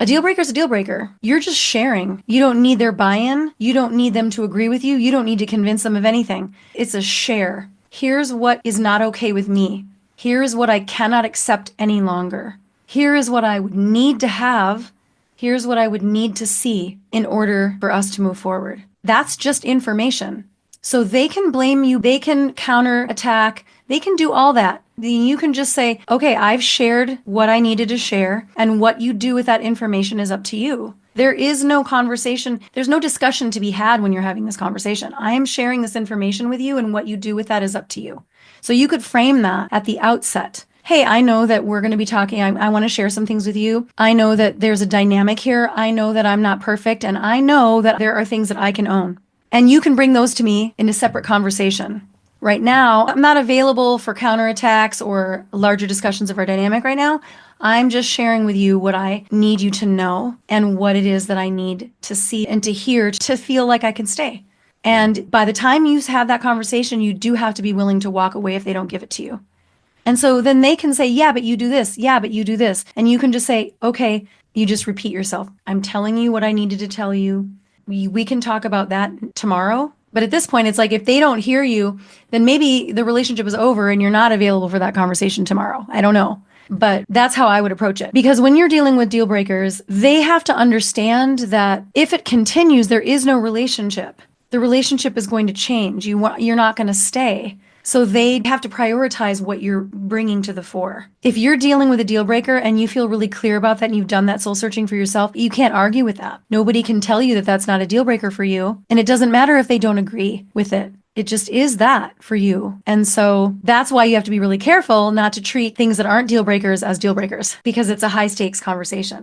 A deal breaker is a deal breaker. You're just sharing. You don't need their buy-in. You don't need them to agree with you. You don't need to convince them of anything. It's a share. Here's what is not okay with me. Here is what I cannot accept any longer. Here is what I would need to have. Here's what I would need to see in order for us to move forward. That's just information. So they can blame you, they can counterattack, they can do all that. You can just say, okay, I've shared what I needed to share, and what you do with that information is up to you. There is no conversation, there's no discussion to be had when you're having this conversation. I am sharing this information with you, and what you do with that is up to you. So you could frame that at the outset. Hey, I know that we're going to be talking. I want to share some things with you. I know that there's a dynamic here. I know that I'm not perfect, and I know that there are things that I can own. And you can bring those to me in a separate conversation. Right now, I'm not available for counterattacks or larger discussions of our dynamic right now. I'm just sharing with you what I need you to know and what it is that I need to see and to hear to feel like I can stay. And by the time you have that conversation, you do have to be willing to walk away if they don't give it to you. And so then they can say, yeah, but you do this. Yeah, but you do this. And you can just say, okay, you just repeat yourself. I'm telling you what I needed to tell you. We can talk about that tomorrow. But at this point, it's like if they don't hear you, then maybe the relationship is over and you're not available for that conversation tomorrow. I don't know. But that's how I would approach it. Because when you're dealing with deal breakers, they have to understand that if it continues, there is no relationship. The relationship is going to change. You're not going to stay. So they have to prioritize what you're bringing to the fore. If you're dealing with a deal breaker and you feel really clear about that and you've done that soul searching for yourself, you can't argue with that. Nobody can tell you that that's not a deal breaker for you. And it doesn't matter if they don't agree with it. It just is that for you. And so that's why you have to be really careful not to treat things that aren't deal breakers as deal breakers, because it's a high stakes conversation.